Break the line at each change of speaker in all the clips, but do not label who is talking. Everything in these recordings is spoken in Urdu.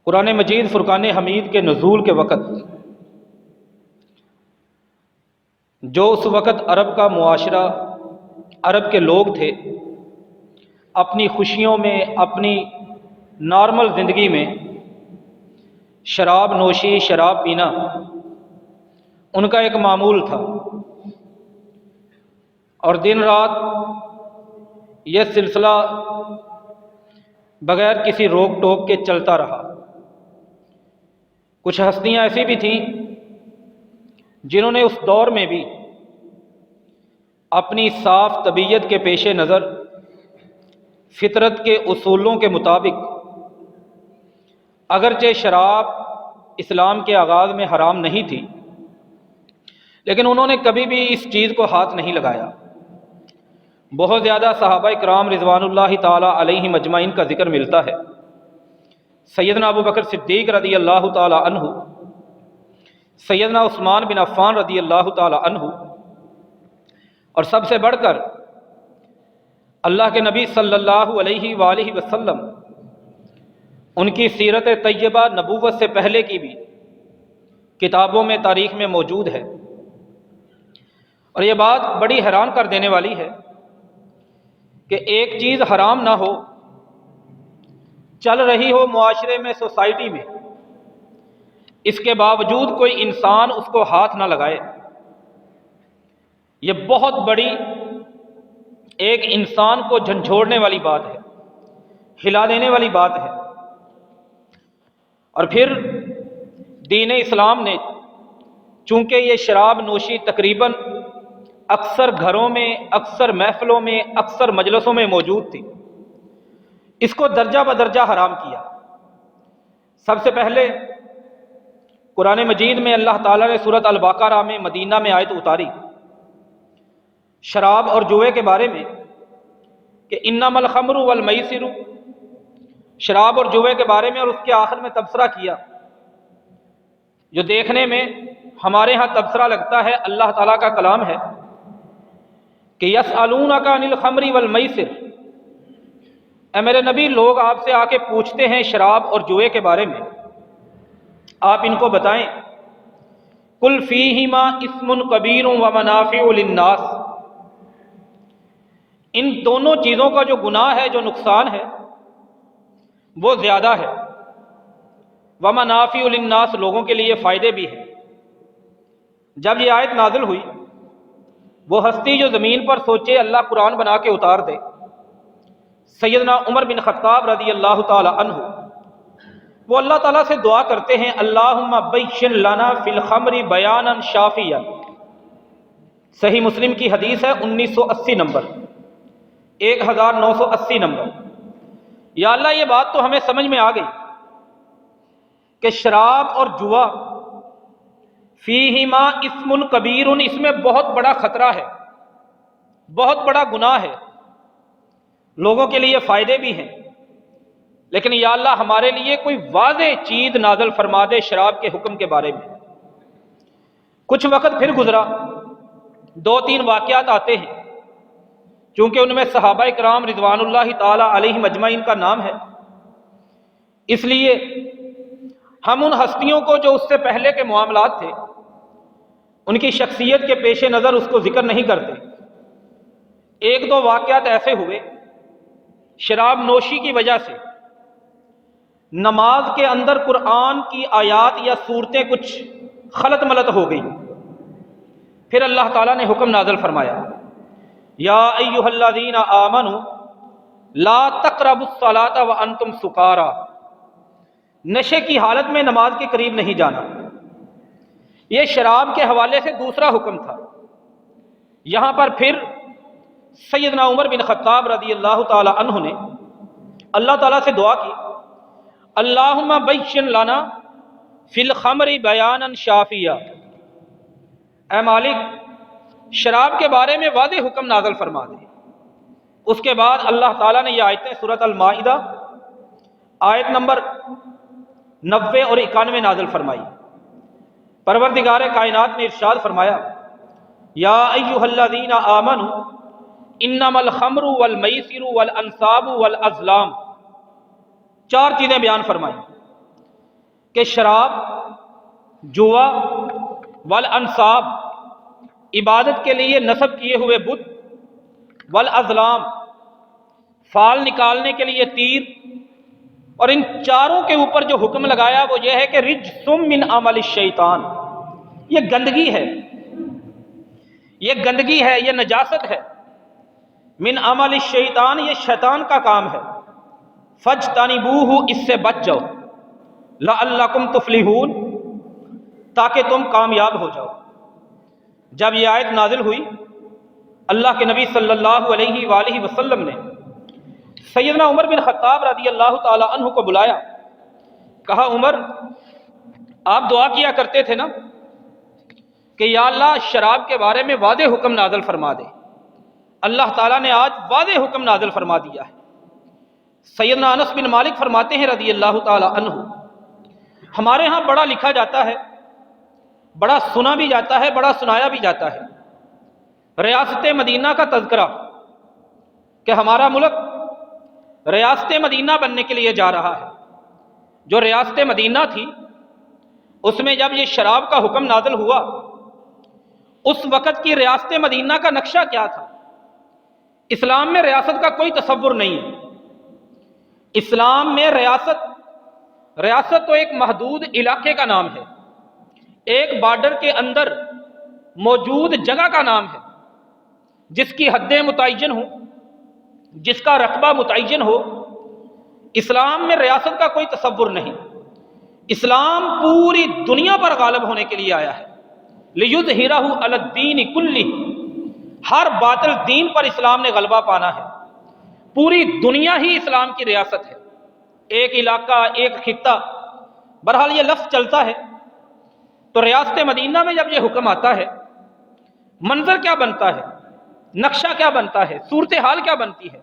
قرآن مجید فرقان حمید کے نزول کے وقت جو اس وقت عرب کا معاشرہ، عرب کے لوگ تھے، اپنی خوشیوں میں، اپنی نارمل زندگی میں شراب نوشی، شراب پینا ان کا ایک معمول تھا، اور دن رات یہ سلسلہ بغیر کسی روک ٹوک کے چلتا رہا۔ کچھ ہستیاں ایسی بھی تھیں جنہوں نے اس دور میں بھی اپنی صاف طبیعت کے پیش نظر فطرت کے اصولوں کے مطابق، اگرچہ شراب اسلام کے آغاز میں حرام نہیں تھی، لیکن انہوں نے کبھی بھی اس چیز کو ہاتھ نہیں لگایا۔ بہت زیادہ صحابہ کرام رضوان اللہ تعالی علیہم اجمعین کا ذکر ملتا ہے۔ سیدنا ابو بکر صدیق رضی اللہ تعالی عنہ، سیدنا عثمان بن عفان رضی اللہ تعالی عنہ، اور سب سے بڑھ کر اللہ کے نبی صلی اللہ علیہ وآلہ وسلم، ان کی سیرت طیبہ نبوت سے پہلے کی بھی کتابوں میں، تاریخ میں موجود ہے۔ اور یہ بات بڑی حیران کر دینے والی ہے کہ ایک چیز حرام نہ ہو، چل رہی ہو معاشرے میں، سوسائٹی میں، اس کے باوجود کوئی انسان اس کو ہاتھ نہ لگائے۔ یہ بہت بڑی ایک انسان کو جھنجھوڑنے والی بات ہے، ہلا دینے والی بات ہے۔ اور پھر دین اسلام نے، چونکہ یہ شراب نوشی تقریباً اکثر گھروں میں، اکثر محفلوں میں، اکثر مجلسوں میں موجود تھی، اس کو درجہ بدرجہ حرام کیا۔ سب سے پہلے قرآن مجید میں اللہ تعالیٰ نے سورۃ البقرہ میں، مدینہ میں آیت اتاری شراب اور جوئے کے بارے میں کہ انما الخمر والمیسر، شراب اور جوئے کے بارے میں، اور اس کے آخر میں تبصرہ کیا، جو دیکھنے میں ہمارے ہاں تبصرہ لگتا ہے، اللہ تعالیٰ کا کلام ہے کہ یسألونک عن الخمر والمیسر، اے میرے نبی، لوگ آپ سے آ کے پوچھتے ہیں شراب اور جوئے کے بارے میں، آپ ان کو بتائیں قل فیہما اسم کبیر ومنافع للناس، ان دونوں چیزوں کا جو گناہ ہے، جو نقصان ہے، وہ زیادہ ہے، ومنافع للناس، لوگوں کے لیے فائدے بھی ہیں۔ جب یہ آیت نازل ہوئی، وہ ہستی جو زمین پر سوچے اللہ قرآن بنا کے اتار دے، سیدنا عمر بن خطاب رضی اللہ تعالی عنہ، وہ اللہ تعالیٰ سے دعا کرتے ہیں اللہم بین لنا فی الخمر بیانا شافیا۔ صحیح مسلم کی حدیث ہے 1980 نمبر، 1980 نمبر۔ یا اللہ، یہ بات تو ہمیں سمجھ میں آ گئی کہ شراب اور جوا فیہما اسم کبیر، اس میں بہت بڑا خطرہ ہے، بہت بڑا گناہ ہے، لوگوں کے لیے فائدے بھی ہیں، لیکن یا اللہ ہمارے لیے کوئی واضح چیز نازل فرما دے شراب کے حکم کے بارے میں۔ کچھ وقت پھر گزرا، 2-3 واقعات آتے ہیں، چونکہ ان میں صحابہ کرام رضوان اللہ تعالی علیہم اجمعین کا نام ہے، اس لیے ہم ان ہستیوں کو جو اس سے پہلے کے معاملات تھے، ان کی شخصیت کے پیش نظر اس کو ذکر نہیں کرتے۔ 1-2 واقعات ایسے ہوئے، شراب نوشی کی وجہ سے نماز کے اندر قرآن کی آیات یا صورتیں کچھ خلط ملط ہو گئی، پھر اللہ تعالیٰ نے حکم نازل فرمایا یا ایھا الذین آمنوا لا تقربوا الصلاۃ وانتم سکارى، نشے کی حالت میں نماز کے قریب نہیں جانا۔ یہ شراب کے حوالے سے دوسرا حکم تھا۔ یہاں پر پھر سیدنا عمر بن خطاب رضی اللہ تعالی عنہ نے اللہ تعالیٰ سے دعا کی اللہم بین لنا فی الخمر بیانا شافیا، اے مالک شراب کے بارے میں واضح حکم نازل فرما دے۔ اس کے بعد اللہ تعالیٰ نے یہ آیتیں سورۃ المائدہ آیت نمبر 90 اور 91 نازل فرمائی۔ پروردگار کائنات نے ارشاد فرمایا یا ایھا الذین آمنوا انما الخمر والمیسر والانصاب والازلام، 4 چیزیں بیان فرمائیں۔ کہ شراب، جوا، والانصاب، عبادت کے لیے نصب کیے ہوئے بت، والازلام، فال نکالنے کے لیے تیر، اور ان چاروں کے اوپر جو حکم لگایا وہ یہ ہے کہ رجسم من عمل الشیطان، یہ گندگی ہے، یہ گندگی ہے، یہ نجاست ہے، من عمل الشیطان، یہ شیطان کا کام ہے، فاجتنبوہ، اس سے بچ جاؤ، لعلکم تفلحون، تاکہ تم کامیاب ہو جاؤ۔ جب یہ آیت نازل ہوئی، اللہ کے نبی صلی اللہ علیہ وآلہ وسلم نے سیدنا عمر بن خطاب رضی اللہ تعالی عنہ کو بلایا، کہا عمر آپ دعا کیا کرتے تھے نا کہ یا اللہ شراب کے بارے میں واضح حکم نازل فرما دے، اللہ تعالیٰ نے آج واضح حکم نازل فرما دیا ہے۔ سیدنا انس بن مالک فرماتے ہیں رضی اللہ تعالی عنہ، ہمارے ہاں بڑا لکھا جاتا ہے، بڑا سنا بھی جاتا ہے، بڑا سنایا بھی جاتا ہے، ریاست مدینہ کا تذکرہ، کہ ہمارا ملک ریاست مدینہ بننے کے لیے جا رہا ہے۔ جو ریاست مدینہ تھی اس میں جب یہ شراب کا حکم نازل ہوا، اس وقت کی ریاست مدینہ کا نقشہ کیا تھا؟ اسلام میں ریاست کا کوئی تصور نہیں ہے۔ اسلام میں ریاست تو ایک محدود علاقے کا نام ہے، ایک بارڈر کے اندر موجود جگہ کا نام ہے، جس کی حدیں متعین ہوں، جس کا رقبہ متعین ہو۔ اسلام میں ریاست کا کوئی تصور نہیں۔ اسلام پوری دنیا پر غالب ہونے کے لیے آیا ہے، لِیُظْہِرَہُ عَلَى الدِّینِ کُلِّهِ، ہر باطل دین پر اسلام نے غلبہ پانا ہے۔ پوری دنیا ہی اسلام کی ریاست ہے، ایک علاقہ، ایک خطہ، بہرحال یہ لفظ چلتا ہے۔ تو ریاست مدینہ میں جب یہ حکم آتا ہے، منظر کیا بنتا ہے، نقشہ کیا بنتا ہے، صورتحال کیا بنتی ہے؟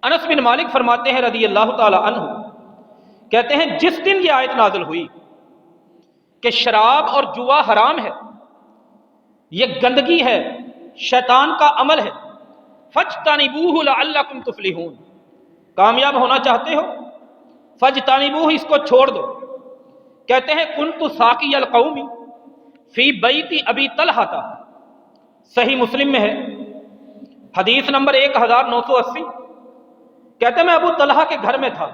انس بن مالک فرماتے ہیں رضی اللہ تعالی عنہ، کہتے ہیں جس دن یہ آیت نازل ہوئی کہ شراب اور جوا حرام ہے، یہ گندگی ہے، شیطان کا عمل ہے، فاجتنبوہ لعلکم تفلحون، کامیاب ہونا چاہتے ہو فاجتنبوہ، اس کو چھوڑ دو۔ کہتے ہیں کنت ساقی القوم فی بیت ابی طلحہ، صحیح مسلم میں ہے، حدیث نمبر 1980۔ کہتے ہیں میں ابو طلحہ کے گھر میں تھا،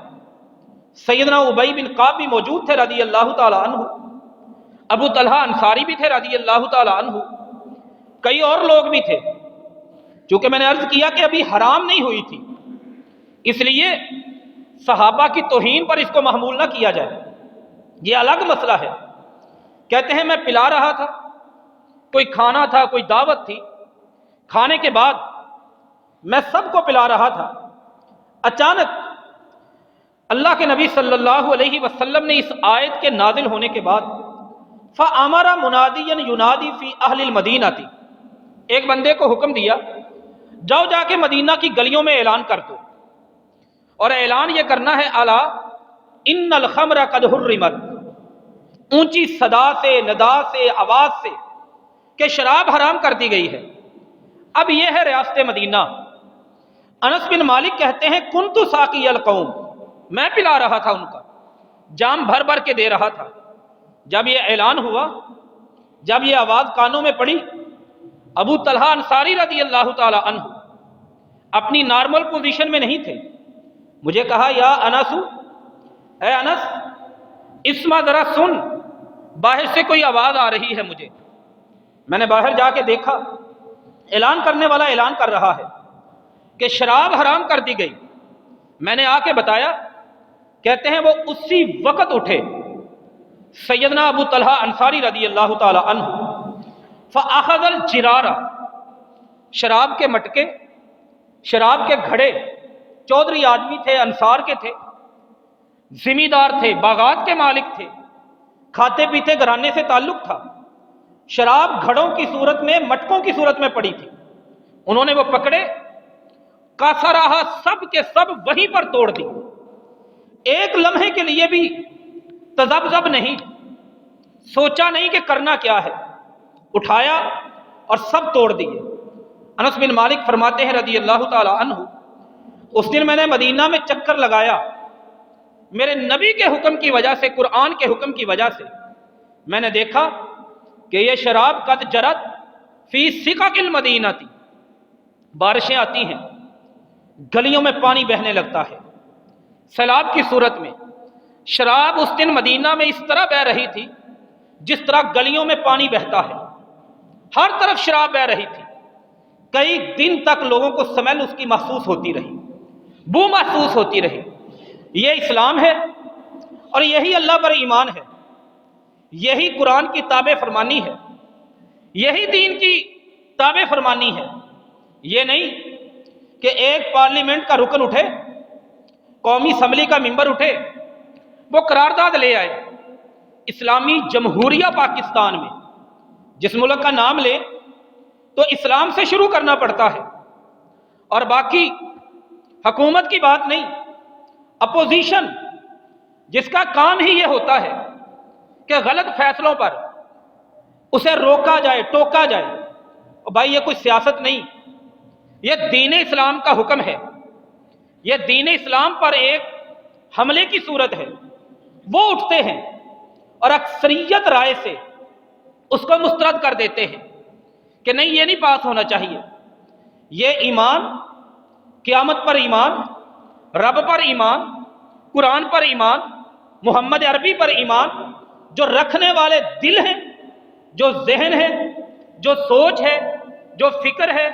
سیدنا ابی بن کعب بھی موجود تھے رضی اللہ تعالی عنہ، ابو طلحہ انصاری بھی تھے رضی اللہ تعالی عنہ، کئی اور لوگ بھی تھے۔ چونکہ میں نے عرض کیا کہ ابھی حرام نہیں ہوئی تھی، اس لیے صحابہ کی توہین پر اس کو محمول نہ کیا جائے، یہ الگ مسئلہ ہے۔ کہتے ہیں میں پلا رہا تھا، کوئی کھانا تھا، کوئی دعوت تھی، کھانے کے بعد میں سب کو پلا رہا تھا، اچانک اللہ کے نبی صلی اللہ علیہ وسلم نے اس آیت کے نازل ہونے کے بعد فَأَمَرَ مُنَادِيًا يُنَادِي فِي أَهْلِ الْمَدِينَةِ، ایک بندے کو حکم دیا جاؤ جا کے مدینہ کی گلیوں میں اعلان کر دو، اور اعلان یہ کرنا ہے الا ان الخمر قد حرمت، اونچی صدا سے، ندا سے، آواز سے، کہ شراب حرام کر دی گئی ہے۔ اب یہ ہے ریاست مدینہ۔ انس بن مالک کہتے ہیں کنت ساقی القوم، میں پلا رہا تھا ان کا، جام بھر بھر کے دے رہا تھا۔ جب یہ اعلان ہوا، جب یہ آواز کانوں میں پڑی، ابو طلحہ انصاری رضی اللہ تعالی عنہ اپنی نارمل پوزیشن میں نہیں تھے، مجھے کہا یا انس، اے انس اسمع ذرا سن، باہر سے کوئی آواز آ رہی ہے مجھے۔ میں نے باہر جا کے دیکھا، اعلان کرنے والا اعلان کر رہا ہے کہ شراب حرام کر دی گئی۔ میں نے آ کے بتایا، کہتے ہیں وہ اسی وقت اٹھے سیدنا ابو طلحہ انصاری رضی اللہ تعالی عنہ، فاخذ الجرارہ، شراب کے مٹکے، شراب کے گھڑے، چودھری آدمی تھے، انصار کے تھے، ذمہ دار تھے، باغات کے مالک تھے، کھاتے پیتے گھرانے سے تعلق تھا۔ شراب گھڑوں کی صورت میں، مٹکوں کی صورت میں پڑی تھی، انہوں نے وہ پکڑے، کاسراہا، سب کے سب وہیں پر توڑ دی، ایک لمحے کے لیے بھی تذبذب نہیں، سوچا نہیں کہ کرنا کیا ہے، اٹھایا اور سب توڑ دیے۔ انس بن مالک فرماتے ہیں رضی اللہ تعالی عنہ، اس دن میں نے مدینہ میں چکر لگایا، میرے نبی کے حکم کی وجہ سے، قرآن کے حکم کی وجہ سے میں نے دیکھا کہ یہ شراب قد جرت فی سقاق المدینہ تھی، بارشیں آتی ہیں، گلیوں میں پانی بہنے لگتا ہے، سیلاب کی صورت میں شراب اس دن مدینہ میں اس طرح بہہ رہی تھی جس طرح گلیوں میں پانی بہتا ہے، ہر طرف شراب بہہ رہی تھی، کئی دن تک لوگوں کو سمیل اس کی محسوس ہوتی رہی، بو محسوس ہوتی رہی۔ یہ اسلام ہے اور یہی اللہ پر ایمان ہے، یہی قرآن کی تابع فرمانی ہے، یہی دین کی تابع فرمانی ہے۔ یہ نہیں کہ ایک پارلیمنٹ کا رکن اٹھے، قومی اسمبلی کا ممبر اٹھے، وہ قرارداد لے آئے اسلامی جمہوریہ پاکستان میں، جس ملک کا نام لے تو اسلام سے شروع کرنا پڑتا ہے، اور باقی حکومت کی بات نہیں، اپوزیشن جس کا کام ہی یہ ہوتا ہے کہ غلط فیصلوں پر اسے روکا جائے، ٹوکا جائے۔ اور بھائی یہ کوئی سیاست نہیں، یہ دین اسلام کا حکم ہے، یہ دین اسلام پر ایک حملے کی صورت ہے۔ وہ اٹھتے ہیں اور اکثریت رائے سے اس کو مسترد کر دیتے ہیں کہ نہیں، یہ نہیں پاس ہونا چاہیے۔ یہ ایمان، قیامت پر ایمان، رب پر ایمان، قرآن پر ایمان، محمد عربی پر ایمان جو رکھنے والے دل ہیں، جو ذہن ہے، جو سوچ ہے، جو فکر ہے،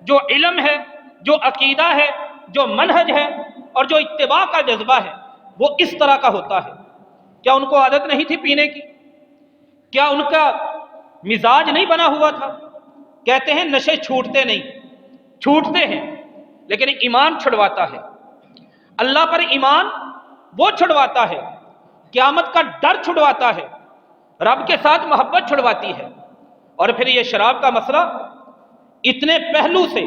جو علم ہے، جو عقیدہ ہے، جو منہج ہے اور جو اتباع کا جذبہ ہے، وہ اس طرح کا ہوتا ہے۔ کیا ان کو عادت نہیں تھی پینے کی؟ کیا ان کا مزاج نہیں بنا ہوا تھا؟ کہتے ہیں نشے چھوٹتے نہیں، چھوٹتے ہیں، لیکن ایمان چھڑواتا ہے۔ اللہ پر ایمان وہ چھڑواتا ہے، قیامت کا ڈر چھڑواتا ہے، رب کے ساتھ محبت چھڑواتی ہے۔ اور پھر یہ شراب کا مسئلہ اتنے پہلو سے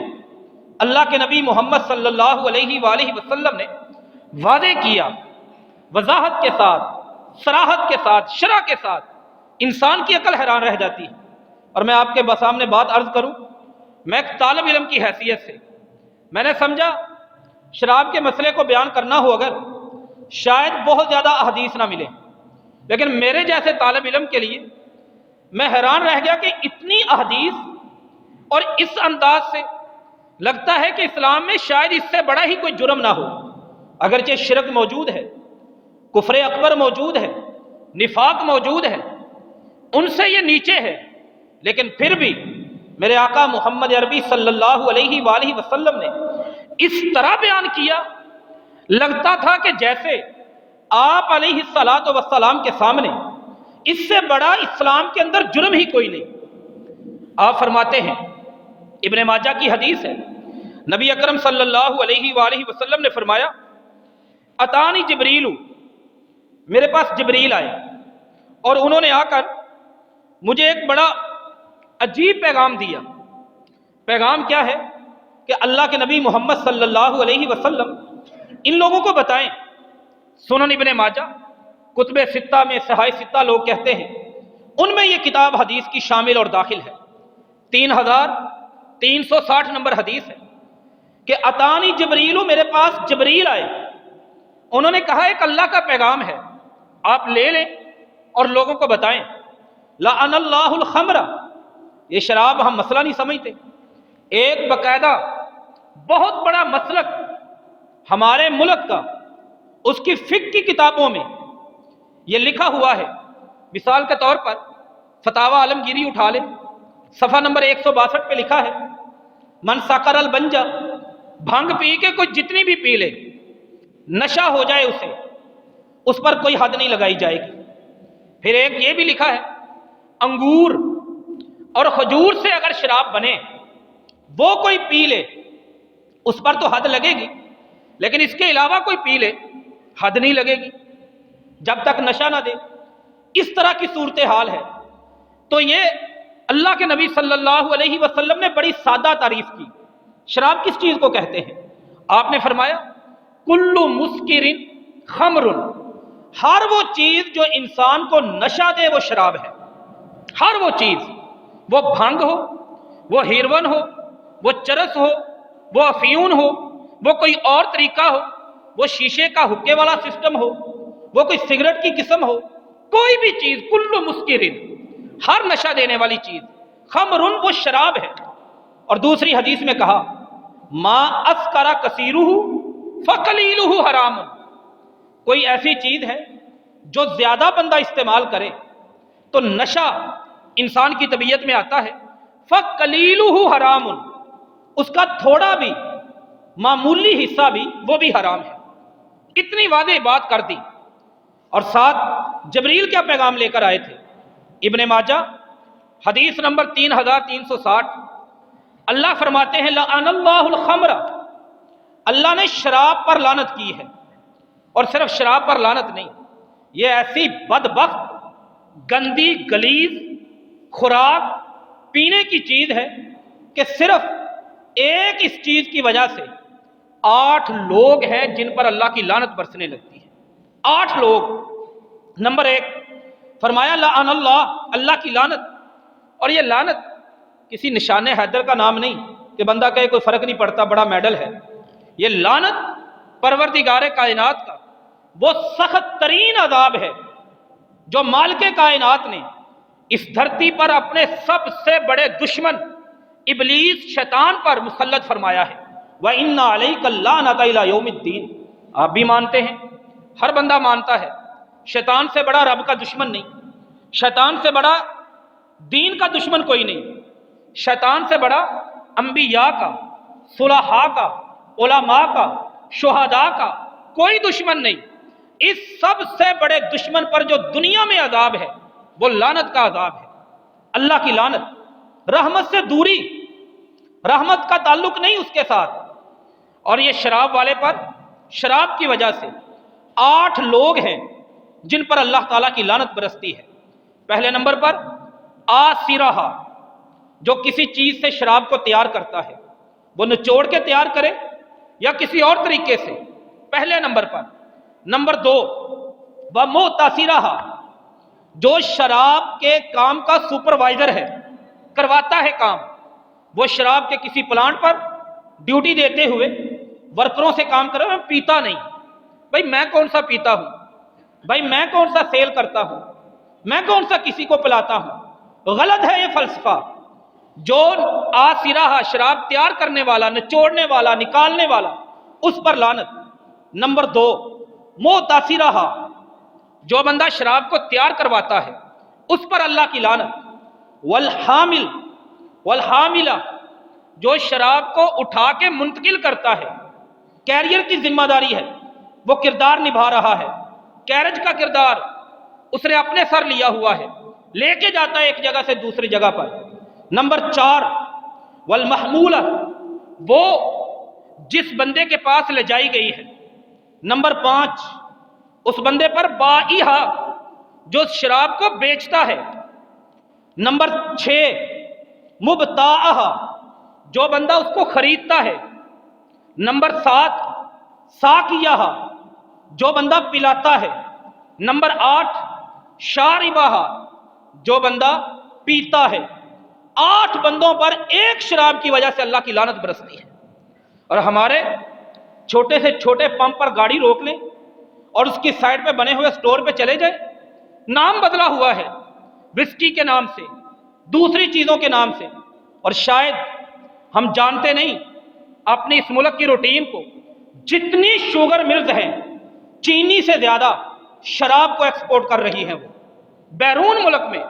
اللہ کے نبی محمد صلی اللہ علیہ وآلہ وسلم نے واضح کیا، وضاحت کے ساتھ، صراحت کے ساتھ، شرح کے ساتھ، انسان کی عقل حیران رہ جاتی ہے۔ اور میں آپ کے سامنے بات عرض کروں، میں ایک طالب علم کی حیثیت سے میں نے سمجھا شراب کے مسئلے کو بیان کرنا ہو اگر، شاید بہت زیادہ احادیث نہ ملے، لیکن میرے جیسے طالب علم کے لیے میں حیران رہ گیا کہ اتنی احادیث، اور اس انداز سے لگتا ہے کہ اسلام میں شاید اس سے بڑا ہی کوئی جرم نہ ہو۔ اگرچہ شرک موجود ہے، کفر اکبر موجود ہے، نفاق موجود ہے، ان سے یہ نیچے ہے، لیکن پھر بھی میرے آقا محمد عربی صلی اللہ علیہ وآلہ وسلم نے اس طرح بیان کیا، لگتا تھا کہ جیسے آپ علیہ الصلاۃ والسلام کے سامنے اس سے بڑا اسلام کے اندر جرم ہی کوئی نہیں۔ آپ فرماتے ہیں، ابن ماجہ کی حدیث ہے، نبی اکرم صلی اللہ علیہ وآلہ وسلم نے فرمایا، اتانی جبریل، میرے پاس جبریل آئے اور انہوں نے آ کر مجھے ایک بڑا عجیب پیغام دیا۔ پیغام کیا ہے کہ اللہ کے نبی محمد صلی اللہ علیہ وسلم ان لوگوں کو بتائیں، سنن ابن ماجہ کتب ستہ میں صحاح ستہ لوگ کہتے ہیں، ان میں یہ کتاب حدیث کی شامل اور داخل ہے، 3360 نمبر حدیث ہے کہ اتانی جبریل، میرے پاس جبریل آئے، انہوں نے کہا ایک اللہ کا پیغام ہے، آپ لے لیں اور لوگوں کو بتائیں۔ لعن اللہ الخمر، یہ شراب ہم مسئلہ نہیں سمجھتے، ایک باقاعدہ بہت بڑا مسلک ہمارے ملک کا، اس کی فقہ کی کتابوں میں یہ لکھا ہوا ہے۔ مثال کے طور پر فتاوی عالمگیری اٹھا لیں، صفحہ نمبر 162 پہ لکھا ہے، من سکر البنجا، بھنگ پی کے کوئی جتنی بھی پی لے، نشہ ہو جائے اسے، اس پر کوئی حد نہیں لگائی جائے گی۔ پھر ایک یہ بھی لکھا ہے، انگور اور کھجور سے اگر شراب بنے، وہ کوئی پی لے، اس پر تو حد لگے گی، لیکن اس کے علاوہ کوئی پی لے، حد نہیں لگے گی جب تک نشہ نہ دے۔ اس طرح کی صورتحال ہے۔ تو یہ اللہ کے نبی صلی اللہ علیہ وسلم نے بڑی سادہ تعریف کی، شراب کس چیز کو کہتے ہیں؟ آپ نے فرمایا، کل مسکر خمر، ہر وہ چیز جو انسان کو نشہ دے وہ شراب ہے۔ ہر وہ چیز، وہ بھنگ ہو، وہ ہیروین ہو، وہ چرس ہو، وہ افیون ہو، وہ کوئی اور طریقہ ہو، وہ شیشے کا حکے والا سسٹم ہو، وہ کوئی سگریٹ کی قسم ہو، کوئی بھی چیز، کل مسکرن، ہر نشہ دینے والی چیز، خمرن وہ شراب ہے۔ اور دوسری حدیث میں کہا ما اسکر کثیرہ فقلیلہ حرام، کوئی ایسی چیز ہے جو زیادہ بندہ استعمال کرے تو نشہ انسان کی طبیعت میں آتا ہے، فقلیلہ حرام، اس کا تھوڑا بھی معمولی حصہ بھی وہ بھی حرام ہے۔ اتنی واضح بات کر دی، اور ساتھ جبریل کیا پیغام لے کر آئے تھے؟ ابن ماجہ حدیث نمبر 3360، اللہ فرماتے ہیں لعن اللہ الخمر، اللہ نے شراب پر لعنت کی ہے، اور صرف شراب پر لعنت نہیں، یہ ایسی بدبخت گندی غلیظ خوراک پینے کی چیز ہے کہ صرف ایک اس چیز کی وجہ سے 8 لوگ ہیں جن پر اللہ کی لعنت برسنے لگتی ہے۔ 8 لوگ۔ نمبر 1 فرمایا لعن اللہ، اللہ کی لعنت، اور یہ لعنت کسی نشان حیدر کا نام نہیں کہ بندہ کہے کوئی فرق نہیں پڑتا بڑا میڈل ہے، یہ لعنت پروردگار کائنات کا وہ سخت ترین عذاب ہے جو مالک کائنات نے اس دھرتی پر اپنے سب سے بڑے دشمن ابلیس شیطان پر مسلط فرمایا ہے۔ وَإِنَّ عَلَيْكَ اللَّعْنَةَ إِلَىٰ يَوْمِ الدِّينِ، آپ بھی مانتے ہیں، ہر بندہ مانتا ہے شیطان سے بڑا رب کا دشمن نہیں، شیطان سے بڑا دین کا دشمن کوئی نہیں، شیطان سے بڑا انبیاء کا، صلحاء کا، علماء کا، شہداء کا کوئی دشمن نہیں۔ اس سب سے بڑے دشمن پر جو دنیا میں عذاب ہے وہ لعنت کا عذاب ہے، اللہ کی لعنت، رحمت سے دوری، رحمت کا تعلق نہیں اس کے ساتھ۔ اور یہ شراب والے پر شراب کی وجہ سے 8 لوگ ہیں جن پر اللہ تعالیٰ کی لعنت برستی ہے۔ پہلے نمبر پر آسرہ، جو کسی چیز سے شراب کو تیار کرتا ہے، وہ نچوڑ کے تیار کرے یا کسی اور طریقے سے، پہلے نمبر پر۔ نمبر 2 ومعتصرہ، جو شراب کے کام کا سپروائزر ہے، کرواتا ہے کام، وہ شراب کے کسی پلانٹ پر ڈیوٹی دیتے ہوئے ورکروں سے کام کرے، میں پیتا نہیں، بھائی میں کون سا پیتا ہوں، بھائی میں کون سا سیل کرتا ہوں، میں کون سا کسی کو پلاتا ہوں، غلط ہے یہ فلسفہ۔ جو آسرہ، شراب تیار کرنے والا، نچوڑنے والا، نکالنے والا، اس پر لعنت۔ نمبر 2 معتصرہ، جو بندہ شراب کو تیار کرواتا ہے اس پر اللہ کی لعنت۔ والحامل، والحاملہ، جو شراب کو اٹھا کے منتقل کرتا ہے، کیریئر کی ذمہ داری ہے، وہ کردار نبھا رہا ہے، کیرج کا کردار اس نے اپنے سر لیا ہوا ہے، لے کے جاتا ہے ایک جگہ سے دوسری جگہ پر۔ نمبر 4 والمحمولہ، وہ جس بندے کے پاس لے جائی گئی ہے۔ نمبر 5 اس بندے پر بائعہ، جو شراب کو بیچتا ہے۔ نمبر 6 مبتاعہ، جو بندہ اس کو خریدتا ہے۔ نمبر 7 ساقیہ، جو بندہ پلاتا ہے۔ نمبر 8 شاربہ، جو بندہ پیتا ہے۔ 8 بندوں پر ایک شراب کی وجہ سے اللہ کی لعنت برستی ہے۔ اور ہمارے چھوٹے سے چھوٹے پمپ پر گاڑی روک لیں اور اس کی سائڈ پہ بنے ہوئے سٹور پہ چلے جائیں، نام بدلا ہوا ہے، وسکی کے نام سے، دوسری چیزوں کے نام سے، اور شاید ہم جانتے نہیں اپنی اس ملک کی روٹین کو، جتنی شوگر ملز ہیں چینی سے زیادہ شراب کو ایکسپورٹ کر رہی ہیں وہ بیرون ملک میں،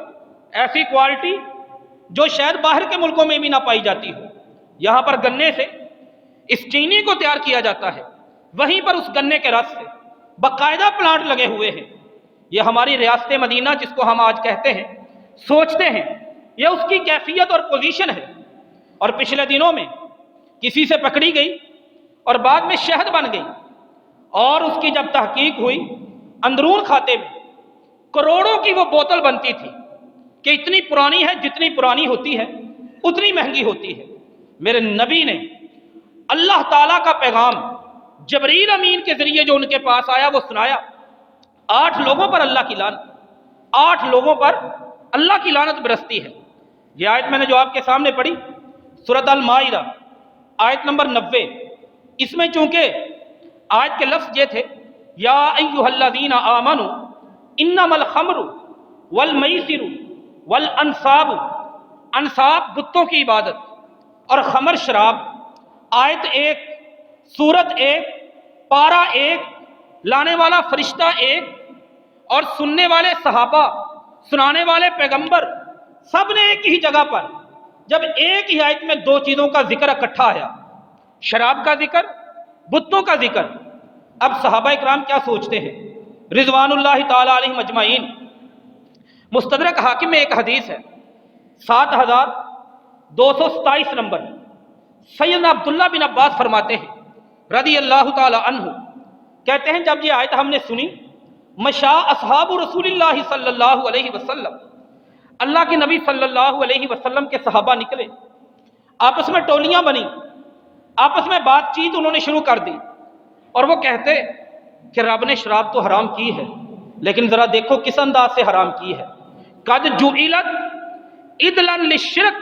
ایسی کوالٹی جو شاید باہر کے ملکوں میں بھی نہ پائی جاتی ہو۔ یہاں پر گنے سے اس چینی کو تیار کیا جاتا ہے، وہیں پر اس گنے کے رس سے باقاعدہ پلانٹ لگے ہوئے ہیں۔ یہ ہماری ریاست مدینہ جس کو ہم آج کہتے ہیں، سوچتے ہیں یہ اس کی کیفیت اور پوزیشن ہے، اور پچھلے دنوں میں کسی سے پکڑی گئی اور بعد میں شہد بن گئی، اور اس کی جب تحقیق ہوئی اندرون کھاتے میں کروڑوں کی وہ بوتل بنتی تھی کہ اتنی پرانی ہے، جتنی پرانی ہوتی ہے اتنی مہنگی ہوتی ہے۔ میرے نبی نے اللہ تعالیٰ کا پیغام جبریل امین کے ذریعے جو ان کے پاس آیا وہ سنایا۔ 8 لوگوں پر اللہ کی لعنت، 8 لوگوں پر اللہ کی لعنت برستی ہے۔ یہ آیت میں نے جو آپ کے سامنے پڑھی سورۃ المائدہ آیت نمبر 90، اس میں چونکہ آیت کے لفظ یہ تھے یا ایھا الذین آمنوا انما الخمر والمیسر والانصاب، انصاب بتوں کی عبادت اور خمر شراب، آیت ایک، سورت ایک، پارہ ایک، لانے والا فرشتہ ایک، اور سننے والے صحابہ، سنانے والے پیغمبر، سب نے ایک ہی جگہ پر جب ایک ہی آیت میں دو چیزوں کا ذکر اکٹھا آیا، شراب کا ذکر، بتوں کا ذکر، اب صحابہ اکرام کیا سوچتے ہیں رضوان اللہ تعالی علیہم اجمعین۔ مستدرک حاکم میں ایک حدیث ہے 7227 نمبر، سیدنا عبداللہ بن عباس فرماتے ہیں رضی اللہ تعالی عنہ، کہتے ہیں جب یہ آیت ہم نے سنی، مشا اصحاب رسول اللہ صلی اللہ علیہ وسلم، اللہ کے نبی صلی اللہ علیہ وسلم کے صحابہ نکلے، آپس میں ٹولیاں بنی، آپس میں بات چیت انہوں نے شروع کر دی، اور وہ کہتے کہ رب نے شراب تو حرام کی ہے، لیکن ذرا دیکھو کس انداز سے حرام کی ہے، قد جعلت عدلا للشرک،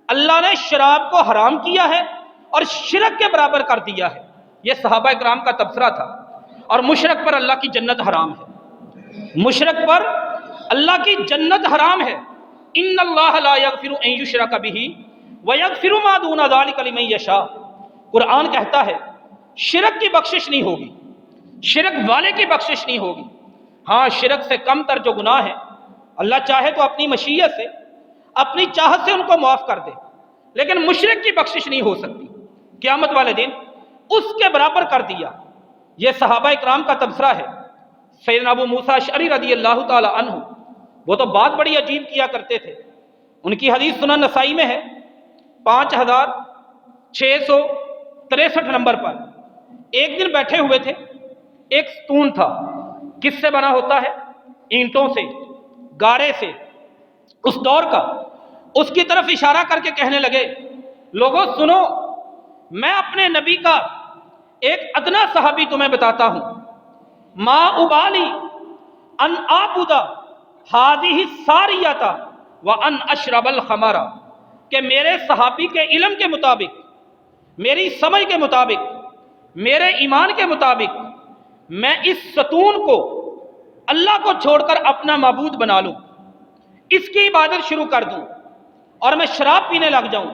اللہ نے شراب کو حرام کیا ہے اور شرک کے برابر کر دیا ہے۔ یہ صحابہ اکرام کا تبصرہ تھا، اور مشرک پر اللہ کی جنت حرام ہے، مشرک پر اللہ کی جنت حرام ہے۔ ان اللہ لا یغفر ان یشرک بہ ویغفر ما دون ذلک لمن یشاء، قرآن کہتا ہے شرک کی بخشش نہیں ہوگی، شرک والے کی بخشش نہیں ہوگی، ہاں شرک سے کم تر جو گناہ ہے اللہ چاہے تو اپنی مشیت سے، اپنی چاہت سے ان کو معاف کر دے، لیکن مشرک کی بخشش نہیں ہو سکتی، قیامت والے دن اس کے برابر کر دیا۔ یہ صحابہ اکرام کا تبصرہ ہے۔ سیدنا ابو موسیٰ اشعری رضی اللہ تعالی عنہ، وہ تو بات بڑی عجیب کیا کرتے تھے، ان کی حدیث سنن نسائی میں ہے 5663 نمبر پر، ایک دن بیٹھے ہوئے تھے، ایک ستون تھا، کس سے بنا ہوتا ہے؟ اینٹوں سے، گارے سے، اس دور کا، اس کی طرف اشارہ کر کے کہنے لگے لوگوں سنو، میں اپنے نبی کا ایک ادنا صحابی تمہیں بتاتا ہوں، ما ابالی ان اعبد هذه الساریۃ وان اشرب الخمر، کہ میرے صحابی کے علم کے مطابق، میری سمجھ کے مطابق، میرے ایمان کے مطابق، میں اس ستون کو اللہ کو چھوڑ کر اپنا معبود بنا لوں، اس کی عبادت شروع کر دوں، اور میں شراب پینے لگ جاؤں،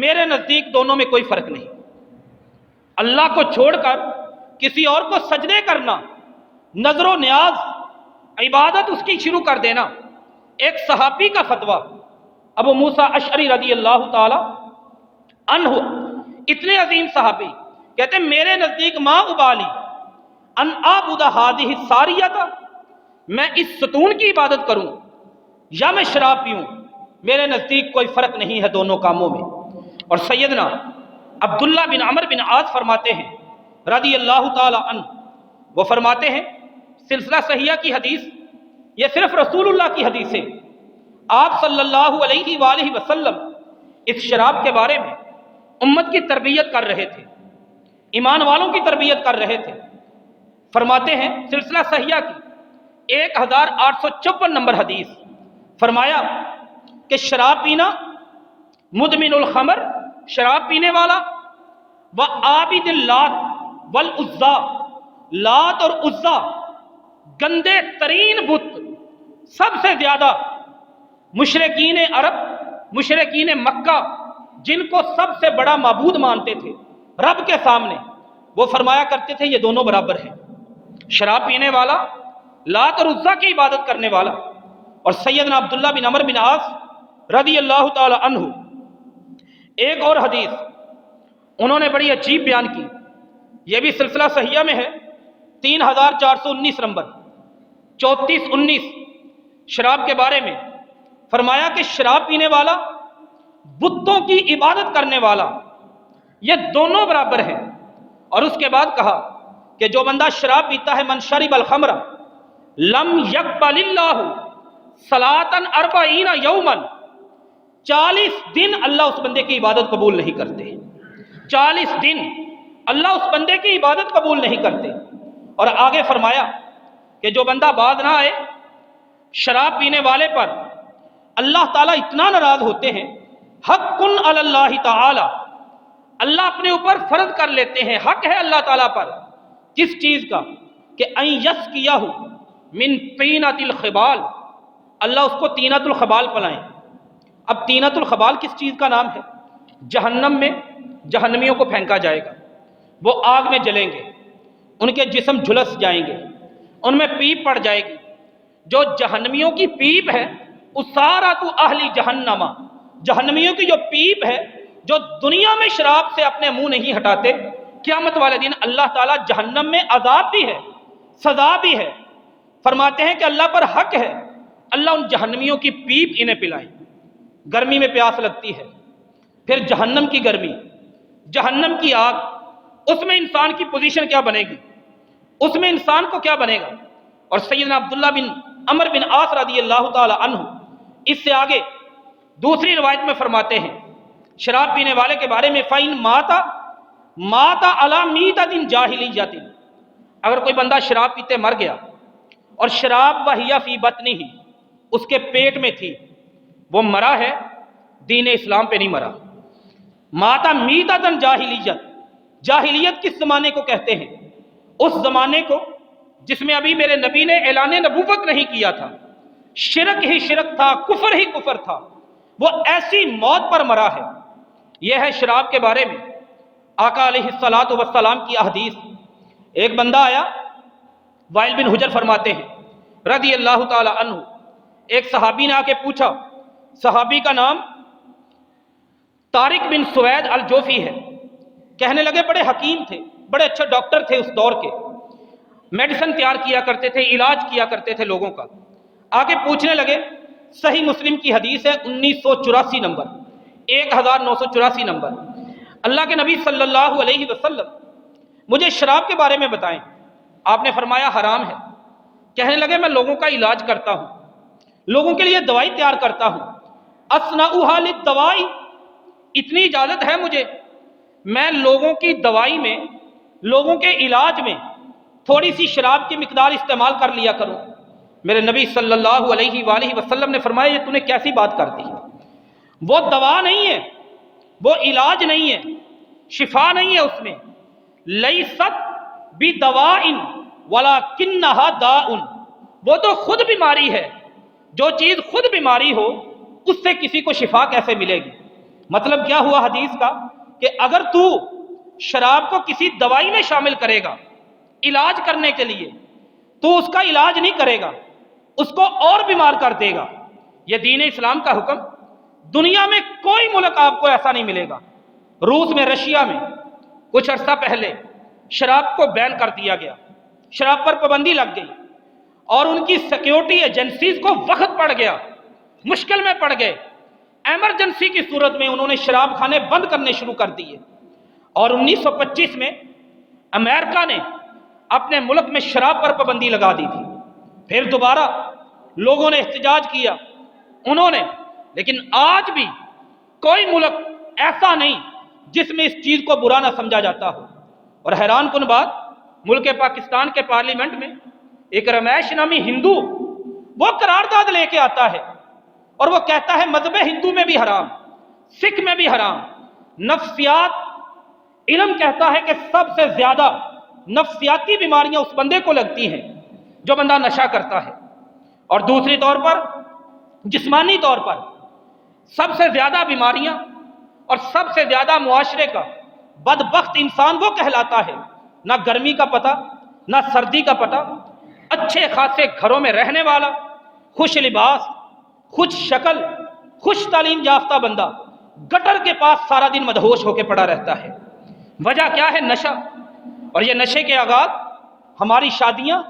میرے نزدیک دونوں میں کوئی فرق نہیں۔ اللہ کو چھوڑ کر کسی اور کو سجدے کرنا، نظر و نیاز، عبادت اس کی شروع کر دینا، ایک صحابی کا فتویٰ، ابو موسیٰ اشعری رضی اللہ تعالی عنہ، اتنے عظیم صحابی، کہتے ہیں میرے نزدیک ما ابالی ان اعبد هذه الساریۃ، میں اس ستون کی عبادت کروں یا میں شراب پیوں، میرے نزدیک کوئی فرق نہیں ہے دونوں کاموں میں۔ اور سیدنا عبداللہ بن عمر بن عاص فرماتے ہیں رضی اللہ تعالی عنہ، وہ فرماتے ہیں سلسلہ صحیحہ کی حدیث، یہ صرف رسول اللہ کی حدیث ہے، آپ صلی اللہ علیہ وآلہ وسلم اس شراب کے بارے میں امت کی تربیت کر رہے تھے، ایمان والوں کی تربیت کر رہے تھے۔ فرماتے ہیں سلسلہ صحیحہ کی 1854 نمبر حدیث، فرمایا کہ شراب پینا، مدمن الخمر، شراب پینے والا، وعابد اللات والعزا، لات اور عزا گندے ترین بت، سب سے زیادہ مشرکین عرب، مشرکین مکہ، جن کو سب سے بڑا معبود مانتے تھے رب کے سامنے، وہ فرمایا کرتے تھے یہ دونوں برابر ہیں، شراب پینے والا، لات اور عزا کی عبادت کرنے والا۔ اور سیدنا عبداللہ بن عمر بن عاص رضی اللہ تعالی عنہ، ایک اور حدیث انہوں نے بڑی عجیب بیان کی، یہ بھی سلسلہ صحیحہ میں ہے 3419 نمبر، 3419، شراب کے بارے میں فرمایا کہ شراب پینے والا، بتوں کی عبادت کرنے والا، یہ دونوں برابر ہیں۔ اور اس کے بعد کہا کہ جو بندہ شراب پیتا ہے، من شرب الخمر لم یقبل اللہ صلاۃ 40 یوما، 40 دن اللہ اس بندے کی عبادت قبول نہیں کرتے، 40 دن اللہ اس بندے کی عبادت قبول نہیں کرتے۔ اور آگے فرمایا کہ جو بندہ باز نہ آئے شراب پینے والے پر، اللہ تعالیٰ اتنا ناراض ہوتے ہیں، حق علی اللہ تعالی، اللہ اپنے اوپر فرض کر لیتے ہیں، حق ہے اللہ تعالیٰ پر، کس چیز کا؟ کہ ان یسقیہ من طینۃ الخبال، اللہ اس کو طینۃ الخبال پلائیں۔ اب طینۃ الخبال کس چیز کا نام ہے؟ جہنم میں جہنمیوں کو پھینکا جائے گا، وہ آگ میں جلیں گے، ان کے جسم جھلس جائیں گے، ان میں پیپ پڑ جائے گی۔ جو جہنمیوں کی پیپ ہے، اسارۃ اہل جہنم، جہنمیوں کی جو پیپ ہے، جو دنیا میں شراب سے اپنے منہ نہیں ہٹاتے، قیامت والے دن اللہ تعالیٰ جہنم میں عذاب بھی ہے، سزا بھی ہے۔ فرماتے ہیں کہ اللہ پر حق ہے، اللہ ان جہنمیوں کی پیپ انہیں پلائیں۔ گرمی میں پیاس لگتی ہے، پھر جہنم کی گرمی، جہنم کی آگ، اس میں انسان کی پوزیشن کیا بنے گی، اس میں انسان کو کیا بنے گا۔ اور سیدنا عبداللہ بن عمر بن عاص رضی اللہ تعالی عنہ اس سے آگے دوسری روایت میں فرماتے ہیں شراب پینے والے کے بارے میں، فَإِن مَاتَ عَلَى مِيتَةٍ جَاهِلِيَّةٍ، اگر کوئی بندہ شراب پیتے مر گیا اور شراب وَهِيَ فِي بَطْنِهِ، اس کے پیٹ میں تھی، وہ مرا ہے، دین اسلام پہ نہیں مرا۔ ماتا میتۃ جاہلیت، جاہلیت کس زمانے کو کہتے ہیں؟ اس زمانے کو جس میں ابھی میرے نبی نے اعلان نبوت نہیں کیا تھا، شرک ہی شرک تھا، کفر ہی کفر تھا، وہ ایسی موت پر مرا ہے۔ یہ ہے شراب کے بارے میں آقا علیہ الصلوۃ والسلام کی احادیث۔ ایک بندہ آیا، وائل بن حجر فرماتے ہیں رضی اللہ تعالی عنہ، ایک صحابی نے آ کے پوچھا، صحابی کا نام طارق بن سوید الجوفی ہے، کہنے لگے بڑے حکیم تھے، بڑے اچھے ڈاکٹر تھے اس دور کے، میڈیسن تیار کیا کرتے تھے، علاج کیا کرتے تھے لوگوں کا۔ آگے پوچھنے لگے، صحیح مسلم کی حدیث ہے 1984 نمبر، 1984 نمبر، اللہ کے نبی صلی اللہ علیہ وسلم مجھے شراب کے بارے میں بتائیں۔ آپ نے فرمایا حرام ہے۔ کہنے لگے میں لوگوں کا علاج کرتا ہوں، لوگوں کے لیے دوائی تیار کرتا ہوں، اصنعها للدوائی، اتنی اجازت ہے مجھے، میں لوگوں کی دوائی میں، لوگوں کے علاج میں تھوڑی سی شراب کی مقدار استعمال کر لیا کروں۔ میرے نبی صلی اللہ علیہ وآلہ وسلم نے فرمایا یہ تو نے کیسی بات کر دی ہے، وہ دوا نہیں ہے، وہ علاج نہیں ہے، شفا نہیں ہے اس میں، لیست بدواء ولکنھا داء، وہ تو خود بیماری ہے، جو چیز خود بیماری ہو اس سے کسی کو شفا کیسے ملے گی۔ مطلب کیا ہوا حدیث کا کہ اگر تو شراب کو کسی دوائی میں شامل کرے گا علاج کرنے کے لیے، تو اس کا علاج نہیں کرے گا، اس کو اور بیمار کر دے گا۔ یہ دین اسلام کا حکم، دنیا میں کوئی ملک آپ کو ایسا نہیں ملے گا۔ روس میں، رشیا میں کچھ عرصہ پہلے شراب کو بین کر دیا گیا، شراب پر پابندی لگ گئی، اور ان کی سیکیورٹی ایجنسیز کو وقت پڑ گیا، مشکل میں پڑ گئے، ایمرجنسی کی صورت میں انہوں نے شراب خانے بند کرنے شروع کر دیے، اور 1925 میں امریکہ نے اپنے ملک میں شراب پر پابندی لگا دی تھی۔ پھر دوبارہ لوگوں نے احتجاج کیا، انہوں نے، لیکن آج بھی کوئی ملک ایسا نہیں جس میں اس چیز کو برا نہ سمجھا جاتا ہو۔ اور حیران کن بات، ملک پاکستان کے پارلیمنٹ میں ایک رمیش نامی ہندو، وہ قرارداد لے کے آتا ہے اور وہ کہتا ہے مذہب ہندو میں بھی حرام، سکھ میں بھی حرام۔ نفسیات، علم کہتا ہے کہ سب سے زیادہ نفسیاتی بیماریاں اس بندے کو لگتی ہیں جو بندہ نشہ کرتا ہے، اور دوسری طور پر جسمانی طور پر سب سے زیادہ بیماریاں اور سب سے زیادہ معاشرے کا بدبخت انسان وہ کہلاتا ہے، نہ گرمی کا پتہ، نہ سردی کا پتہ، اچھے خاصے گھروں میں رہنے والا، خوش لباس، خوش شکل، خوش تعلیم یافتہ بندہ گٹر کے پاس سارا دن مدہوش ہو کے پڑا رہتا ہے۔ وجہ کیا ہے؟ نشہ۔ اور یہ نشے کے آغاز ہماری شادیاں،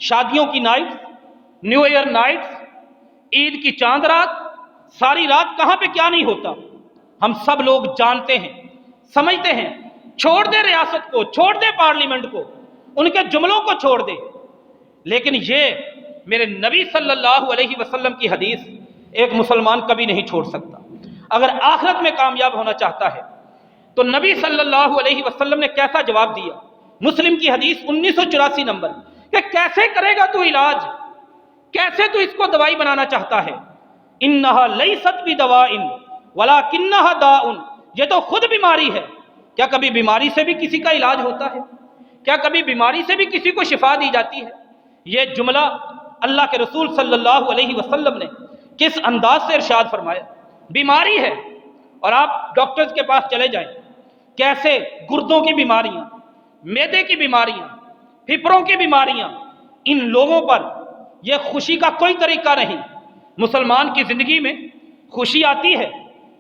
شادیوں کی نائٹس، نیو ایئر نائٹس، عید کی چاند رات، ساری رات کہاں پہ کیا نہیں ہوتا ہم سب لوگ جانتے ہیں، سمجھتے ہیں۔ چھوڑ دے ریاست کو، چھوڑ دے پارلیمنٹ کو، ان کے جملوں کو چھوڑ دے، لیکن یہ میرے نبی صلی اللہ علیہ وسلم کی حدیث ایک مسلمان کبھی نہیں چھوڑ سکتا۔ اگر آخرت میں کامیاب ہونا چاہتا ہے تو نبی صلی اللہ علیہ وسلم نے کیسا جواب دیا؟ مسلم کی حدیث 1984 نمبر، کہ کیسے کرے گا تو علاج، کیسے تو اس کو دوائی بنانا چاہتا ہے؟ انہا لیست بدواء ولکنھا داء، یہ تو خود بیماری ہے، کیا کبھی بیماری سے بھی کسی کا علاج ہوتا ہے؟ کیا کبھی بیماری سے بھی کسی کو شفا دی جاتی ہے؟ یہ جملہ اللہ کے رسول صلی اللہ علیہ وسلم نے کس انداز سے ارشاد فرمایا۔ بیماری ہے اور آپ ڈاکٹرز کے پاس چلے جائیں، کیسے گردوں کی بیماریاں، معدے کی بیماریاں، پھپھڑوں کی بیماریاں، ان لوگوں پر یہ خوشی کا کوئی طریقہ نہیں۔ مسلمان کی زندگی میں خوشی آتی ہے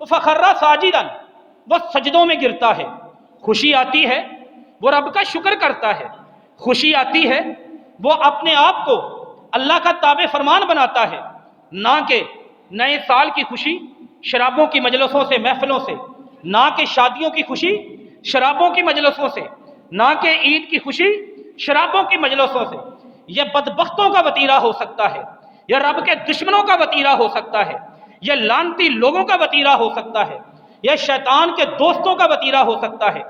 وہ فخرہ ساجداً، وہ سجدوں میں گرتا ہے۔ خوشی آتی ہے وہ رب کا شکر کرتا ہے۔ خوشی آتی ہے وہ اپنے آپ کو اللہ کا تابع فرمان بناتا ہے، نہ کہ نئے سال کی خوشی شرابوں کی مجلسوں سے، محفلوں سے، نہ کہ شادیوں کی خوشی شرابوں کی مجلسوں سے، نہ کہ عید کی خوشی شرابوں کی مجلسوں سے۔ یہ بدبختوں کا وتیرہ ہو سکتا ہے، یہ رب کے دشمنوں کا وتیرہ ہو سکتا ہے، یہ لعنتی لوگوں کا وتیرہ ہو سکتا ہے، یہ شیطان کے دوستوں کا وتیرہ ہو سکتا ہے۔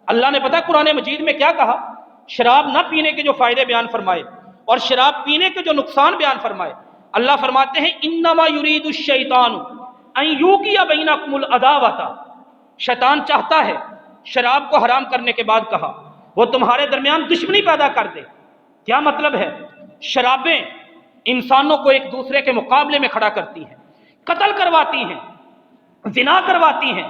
اللہ نے پتہ قرآن مجید میں کیا کہا؟ شراب نہ پینے کے جو فائدے بیان فرمائے اور شراب پینے کے جو نقصان بیان فرمائے۔ اللہ فرماتے ہیں انما یرید الشیطان ان یوقع بینکم العداوۃ، شیطان چاہتا ہے، شراب کو حرام کرنے کے بعد کہا، وہ تمہارے درمیان دشمنی پیدا کر دے۔ کیا مطلب ہے؟ شرابیں انسانوں کو ایک دوسرے کے مقابلے میں کھڑا کرتی ہیں، قتل کرواتی ہیں، زنا کرواتی ہیں،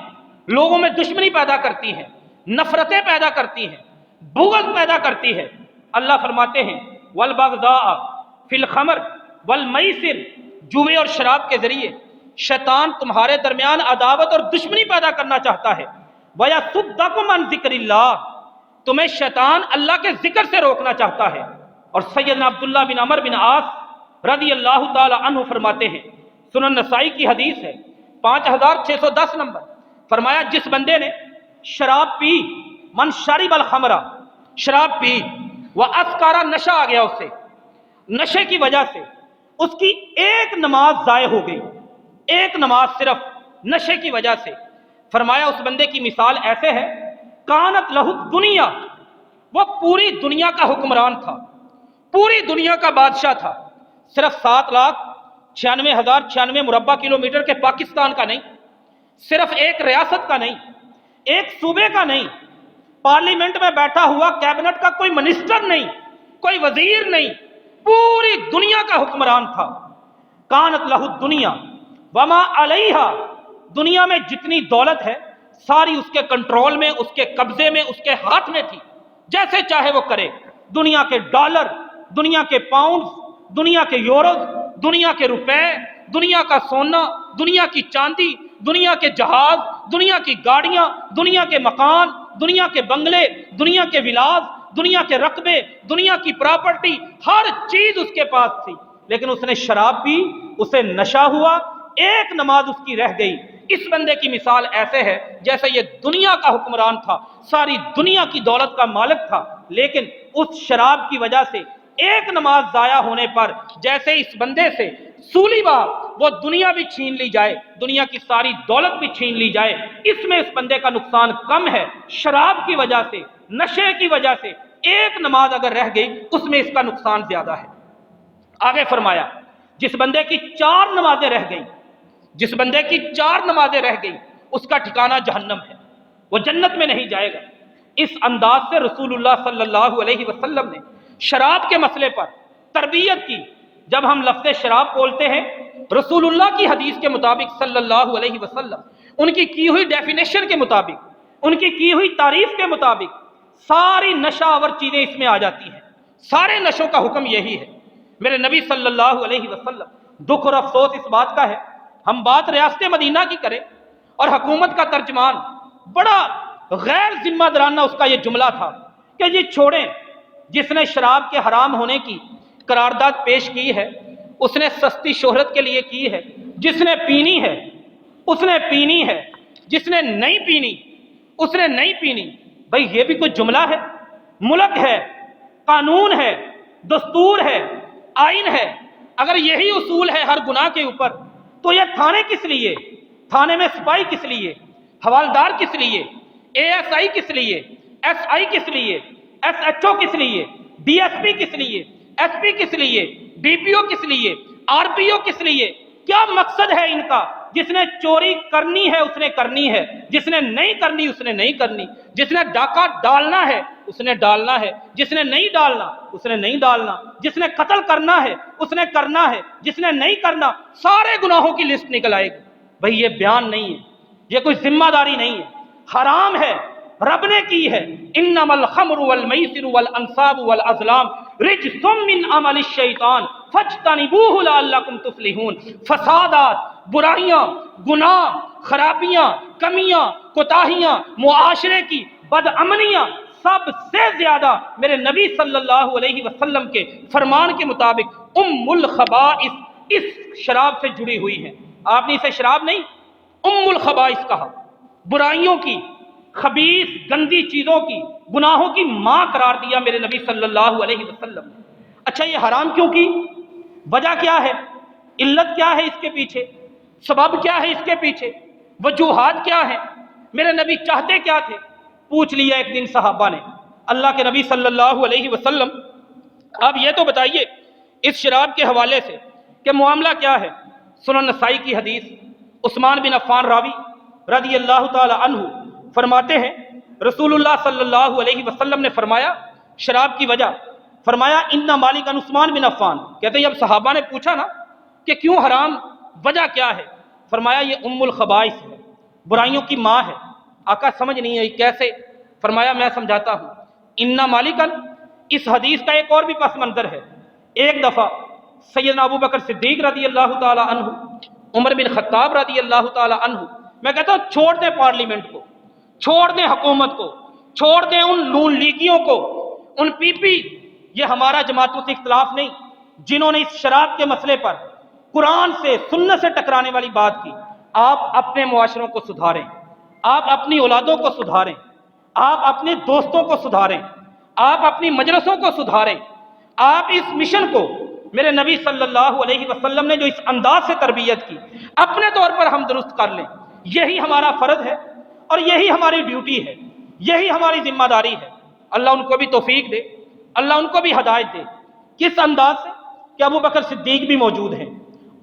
لوگوں میں دشمنی پیدا کرتی ہیں، نفرتیں پیدا کرتی ہیں، بغض پیدا کرتی ہے۔ اللہ فرماتے ہیں والبغضاء فی الخمر والمیسر، جوئے اور شراب کے ذریعے شیطان تمہارے درمیان عداوت اور دشمنی پیدا کرنا چاہتا ہے۔ وَيَصُدَّكُمْ عَنْ ذِكْرِ اللَّهِ، تمہیں شیطان اللہ کے ذکر سے روکنا چاہتا ہے۔ اور سیدنا عبداللہ بن عمر بن عاص رضی اللہ تعالی عنہ فرماتے ہیں، سنن نسائی کی حدیث ہے 5610 نمبر، فرمایا جس بندے نے شراب پی، من شرب الخمر، شراب پی، وَأَسْكَرَ، نشہ آ گیا اس سے، نشے کی وجہ سے اس کی ایک نماز ضائع ہو گئی، ایک نماز صرف نشے کی وجہ سے۔ فرمایا اس بندے کی مثال ایسے ہے کانت لہ الدنیا، وہ پوری دنیا کا حکمران تھا، پوری دنیا کا بادشاہ تھا، صرف 7,96,096 مربع کلومیٹر کے پاکستان کا نہیں، صرف ایک ریاست کا نہیں، ایک صوبے کا نہیں، پارلیمنٹ میں بیٹھا ہوا کیبنٹ کا کوئی منسٹر نہیں، کوئی وزیر نہیں، پوری دنیا کا حکمران تھا۔ کانت لہ الدنیا وما علیہا، دنیا میں جتنی دولت ہے ساری اس کے کنٹرول میں، اس کے قبضے میں، اس کے ہاتھ میں تھی، جیسے چاہے وہ کرے۔ دنیا کے ڈالر، دنیا کے پاؤنڈ، دنیا کے یوروز، دنیا کے روپے، دنیا کا سونا، دنیا کی چاندی، دنیا کے جہاز، دنیا کی گاڑیاں، دنیا کے مکان، دنیا کے بنگلے، دنیا کے ولاز، دنیا کے رقبے، دنیا کی پراپرٹی، ہر چیز اس کے پاس تھی، لیکن اس نے شراب پی، اسے نشہ ہوا، ایک نماز اس کی رہ گئی۔ اس بندے کی مثال ایسے ہے جیسے یہ دنیا کا حکمران تھا، ساری دنیا کی دولت کا مالک تھا، لیکن اس شراب کی وجہ سے ایک نماز ضائع ہونے پر جیسے اس بندے سے سولی بار وہ دنیا بھی چھین لی جائے، دنیا کی ساری دولت بھی چھین لی جائے، اس میں اس بندے کا نقصان کم ہے۔ شراب کی وجہ سے، نشے کی وجہ سے ایک نماز اگر رہ گئی اس میں اس کا نقصان زیادہ ہے۔ آگے فرمایا جس بندے کی 4 نمازیں رہ گئیں، جس بندے کی 4 نمازیں رہ گئیں اس کا ٹھکانہ جہنم ہے، وہ جنت میں نہیں جائے گا۔ اس انداز سے رسول اللہ صلی اللہ علیہ وسلم نے شراب کے مسئلے پر تربیت کی۔ جب ہم لفظ شراب بولتے ہیں رسول اللہ کی حدیث کے مطابق صلی اللہ علیہ وسلم، ان کی ہوئی ڈیفینیشن کے مطابق، ان کی ہوئی تعریف کے مطابق ساری نشہ آور چیزیں اس میں آ جاتی ہیں، سارے نشوں کا حکم یہی ہے۔ میرے نبی صلی اللہ علیہ وسلم، دکھ اور افسوس اس بات کا ہے، ہم بات ریاست مدینہ کی کریں اور حکومت کا ترجمان بڑا غیر ذمہ دارانہ اس کا یہ جملہ تھا کہ یہ چھوڑیں، جس نے شراب کے حرام ہونے کی قرارداد پیش کی ہے اس نے سستی شہرت کے لیے کی ہے، جس نے پینی ہے اس نے پینی ہے، جس نے نہیں پینی اس نے نہیں پینی۔ بھئی یہ بھی کوئی جملہ ہے؟ ملک ہے، قانون ہے، دستور ہے، آئین ہے، اگر یہی اصول ہے ہر گناہ کے اوپر تو یہ تھانے کس لیے؟ تھانے میں سپاہی کس لیے؟ حوالدار کس لیے؟ اے ایس آئی کس لیے؟ ایس آئی کس لیے؟ ایس ایچ او کس لیے؟ ڈی ایس پی کس لیے؟ ایس پی کس لیے؟ ڈی پی او کس لیے؟ آر پی او کس لیے؟ کیا مقصد ہے ان کا؟ جس نے چوری کرنی ہے اس نے کرنی ہے، جس نے نہیں کرنی اس نے نہیں کرنی، جس نے ڈاکہ ڈالنا ہے اس نے ڈالنا ہے، جس نے نہیں ڈالنا اس نے نہیں ڈالنا، جس نے قتل کرنا ہے اس نے کرنا ہے، جس نے نہیں کرنا، سارے گناہوں کی لسٹ نکل آئے گی۔ بھئی یہ بیان نہیں ہے، یہ کوئی ذمہ داری نہیں ہے، حرام ہے، رب نے کی ہے۔ انما الخمر والمیسر والانصاب والازلام رجس من عمل الشیطان فاجتنبوه لعلکم تفلحون۔ فسادات، برائیاں، گناہ، خرابیاں، کمیاں، کوتاہیاں، معاشرے کی بد امنیاں سب سے زیادہ میرے نبی صلی اللہ علیہ وسلم کے فرمان کے مطابق الخبائث اس شراب سے جڑی ہوئی ہیں۔ آپ نے اسے شراب نہیں، الخبائث کہا، برائیوں کی، خبیث گندی چیزوں کی، گناہوں کی ماں قرار دیا میرے نبی صلی اللہ علیہ وسلم نے۔ اچھا یہ حرام کیوں کی؟ وجہ کیا ہے؟ علت کیا ہے اس کے پیچھے؟ سبب کیا ہے اس کے پیچھے؟ وجوہات کیا ہیں؟ میرے نبی چاہتے کیا تھے؟ پوچھ لیا ایک دن صحابہ نے اللہ کے نبی صلی اللہ علیہ وسلم آپ یہ تو بتائیے اس شراب کے حوالے سے کہ معاملہ کیا ہے؟ سنن نسائی کی حدیث، عثمان بن عفان راوی رضی اللہ تعالی عنہ فرماتے ہیں رسول اللہ صلی اللہ علیہ وسلم نے فرمایا شراب کی وجہ، فرمایا ان مالک عثمان بن عفان، کہتے ہیں جب صحابہ نے پوچھا نا کہ کیوں حرام، وجہ کیا ہے؟ فرمایا یہ الخبائث ہے، برائیوں کی ماں ہے۔ آقا سمجھ نہیں آئی کیسے؟ فرمایا میں سمجھاتا ہوں۔ ان مالکن، اس حدیث کا ایک اور بھی پس منظر ہے۔ ایک دفعہ سیدنا ابو بکر صدیق رضی اللہ تعالی عنہ، عمر بن خطاب رضی اللہ تعالی عنہ، میں کہتا ہوں چھوڑ دیں پارلیمنٹ کو، چھوڑ دیں حکومت کو، چھوڑ دیں ان نون لیگیوں کو، ان پی پی، یہ ہمارا جماعتوں سے اختلاف نہیں، جنہوں نے اس شراب کے مسئلے پر قرآن سے سنت سے ٹکرانے والی بات کی۔ آپ اپنے معاشروں کو سدھاریں، آپ اپنی اولادوں کو سدھاریں، آپ اپنے دوستوں کو سدھاریں، آپ اپنی مجلسوں کو سدھاریں، آپ اس مشن کو میرے نبی صلی اللہ علیہ وسلم نے جو اس انداز سے تربیت کی اپنے طور پر ہم درست کر لیں۔ یہی ہمارا فرض ہے اور یہی ہماری ڈیوٹی ہے، یہی ہماری ذمہ داری ہے۔ اللہ ان کو بھی توفیق دے، اللہ ان کو بھی ہدایت دے۔ کس انداز سے کہ ابو بکر صدیق بھی موجود ہیں،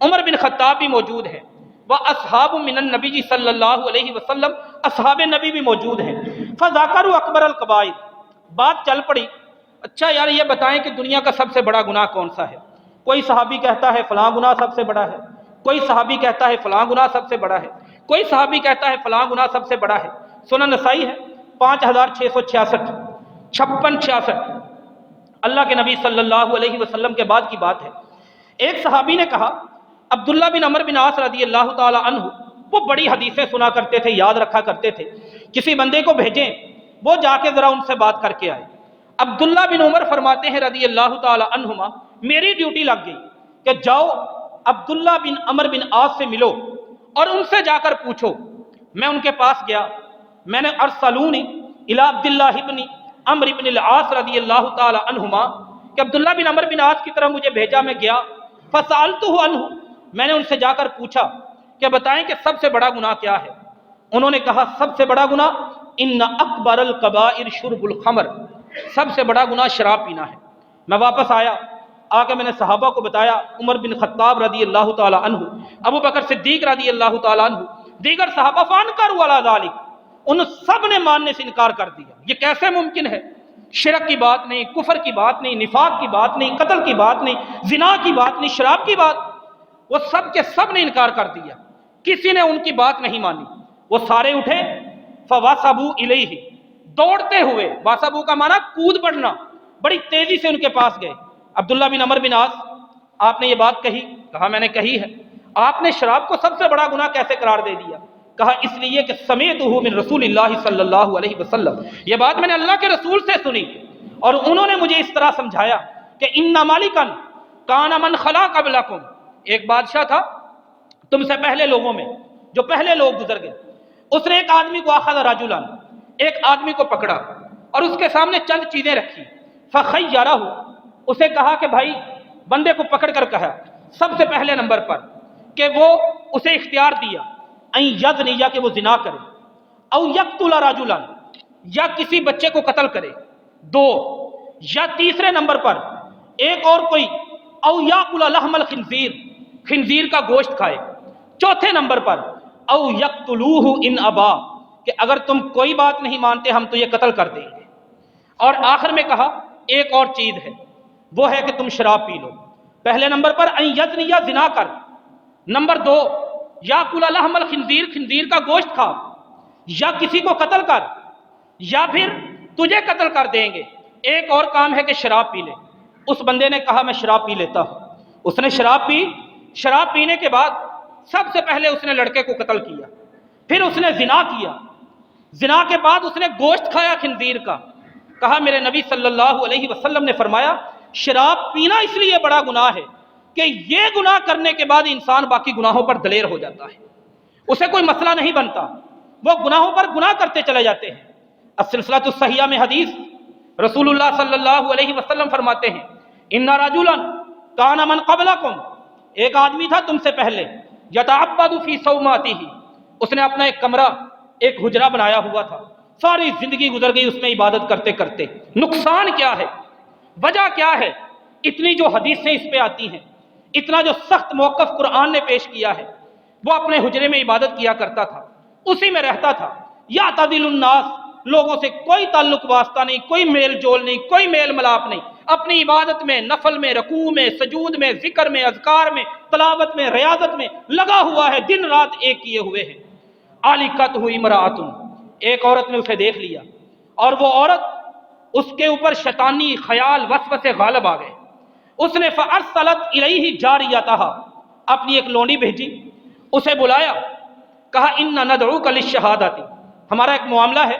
عمر بن خطاب بھی موجود ہیں، وہ اصحاب من النبی صلی اللہ علیہ وسلم، اصحاب نبی بھی موجود ہیں۔ فذاکروا اکبر القبائر، بات چل پڑی، اچھا یار یہ بتائیں کہ دنیا کا سب سے بڑا گناہ کون سا ہے؟ کوئی صحابی کہتا ہے فلاں گناہ سب سے بڑا ہے، کوئی صحابی کہتا ہے فلاں گناہ سب سے بڑا ہے، کوئی صحابی کہتا ہے فلاں گناہ سب سے بڑا ہے۔ سنن نسائی ہے 5666، 5666، اللہ کے نبی صلی اللہ علیہ وسلم کے بعد کی بات ہے۔ ایک صحابی نے کہا، عبداللہ بن عمر بن عاص رضی اللہ تعالی عنہ، وہ بڑی حدیثیں سنا کرتے تھے، یاد رکھا کرتے تھے، کسی بندے کو بھیجیں وہ جا کے ذرا ان سے بات کر کے آئے۔ عبداللہ بن عمر فرماتے ہیں رضی اللہ تعالی عنہما، میری ڈیوٹی لگ گئی کہ جاؤ عبداللہ بن عمر بن عاص سے ملو اور ان سے جا کر پوچھو۔ میں ان کے پاس گیا، میں نے ارسلونی الی عبداللہ بن عمر بن العاص رضی اللہ تعالی عنہما، کہ عبداللہ بن عمر بن عاص کی طرف مجھے بھیجا، میں گیا، فسألتہ عنہ، میں نے ان سے جا کر پوچھا کہ بتائیں کہ سب سے بڑا گناہ کیا ہے؟ انہوں نے کہا سب سے بڑا گناہ ان اکبر الکبائر شرب الخمر، سب سے بڑا گناہ شراب پینا ہے۔ میں واپس آیا، آ کے میں نے صحابہ کو بتایا، عمر بن خطاب رضی اللہ تعالی عنہ، ابو بکر صدیق رضی اللہ تعالی عنہ، دیگر صحابہ فانکروا علی ذلک، ان سب نے ماننے سے انکار کر دیا۔ یہ کیسے ممکن ہے؟ شرک کی بات نہیں، کفر کی بات نہیں، نفاق کی بات نہیں، قتل کی بات نہیں، زنا کی بات نہیں، شراب کی بات، وہ سب کے سب نے انکار کر دیا، کسی نے ان کی بات نہیں مانی۔ وہ سارے اٹھے، فواسبوا الیہ، دوڑتے ہوئے، واسبو کا معنی کود پڑنا، بڑی تیزی سے ان کے پاس گئے۔ عبداللہ بن عمر بن عاص، آپ نے یہ بات کہی؟ کہا میں نے کہی ہے۔ آپ نے شراب کو سب سے بڑا گناہ کیسے قرار دے دیا؟ کہا اس لیے کہ سمعتہ من رسول اللہ صلی اللہ علیہ وسلم، یہ بات میں نے اللہ کے رسول سے سنی اور انہوں نے مجھے اس طرح سمجھایا کہ ان مالکن کان من خلا قبلکم، ایک بادشاہ تھا تم سے پہلے لوگوں میں، جو پہلے لوگ گزر گئے، اس نے ایک آدمی کو اخذ رجلا، ایک آدمی کو پکڑا اور اس کے سامنے چند چیزیں رکھی، فخیرہ، اسے کہا کہ بھائی، بندے کو پکڑ کر کہا سب سے پہلے نمبر پر کہ وہ اسے اختیار دیا ان یزنی، یا کہ وہ زنا کرے، او یقتل رجلا، یا کسی بچے کو قتل کرے، دو، یا تیسرے نمبر پر ایک اور کوئی، او یاکل لحم الخنزیر، خنزیر کا گوشت کھائے، چوتھے نمبر پر او یقتلوہ ان ابا، کہ اگر تم کوئی بات نہیں مانتے ہم تو یہ قتل کر دیں گے۔ اور آخر میں کہا ایک اور چیز ہے، وہ ہے کہ تم شراب پی لو۔ پہلے نمبر پر ان یزنی، یا زنا کر۔ نمبر دو یاکل لحم الخنزیر، خنزیر کا گوشت کھا، یا کسی کو قتل کر، یا پھر تجھے قتل کر دیں گے۔ ایک اور کام ہے کہ شراب پی لے۔ اس بندے نے کہا میں شراب پی لیتا ہوں۔ اس نے شراب پی، شراب پینے کے بعد سب سے پہلے اس نے لڑکے کو قتل کیا، پھر اس نے زنا کیا، زنا کے بعد اس نے گوشت کھایا خنزیر کا۔ کہا میرے نبی صلی اللہ علیہ وسلم نے فرمایا شراب پینا اس لیے بڑا گناہ ہے کہ یہ گناہ کرنے کے بعد انسان باقی گناہوں پر دلیر ہو جاتا ہے، اسے کوئی مسئلہ نہیں بنتا، وہ گناہوں پر گناہ کرتے چلے جاتے ہیں۔ السلسلۃ الصحیحہ میں حدیث رسول اللہ صلی اللہ علیہ وسلم فرماتے ہیں ان رجلا کان من قبلکم، ایک آدمی تھا تم سے پہلے، یتعبد فی صومعتہ، اس نے اپنا ایک کمرہ، ایک حجرہ بنایا ہوا تھا، ساری زندگی گزر گئی اس میں عبادت کرتے کرتے۔ نقصان کیا ہے، وجہ کیا ہے؟ اتنی جو حدیثیں اس پہ آتی ہیں، اتنا جو سخت موقف قرآن نے پیش کیا ہے، وہ اپنے حجرے میں عبادت کیا کرتا تھا، اسی میں رہتا تھا۔ یعتزل الناس، لوگوں سے کوئی تعلق واسطہ نہیں، کوئی میل جول نہیں، کوئی میل ملاپ نہیں، اپنی عبادت میں، نفل میں، رکوع میں، سجود میں، ذکر میں، اذکار میں، تلاوت میں، ریاضت میں لگا ہوا ہے، دن رات ایک کیے ہوئے ہیں۔ عالقتہ امرأۃ، ایک عورت نے اسے دیکھ لیا، اور وہ عورت، اس کے اوپر شیطانی خیال وسوسے غالب آ گئے۔ اس نے فارسلت الیہ جاریتہا، اپنی ایک لونڈی بھیجی، اسے بلایا، کہا ان ندعوک للشہادۃ، ہمارا ایک معاملہ ہے،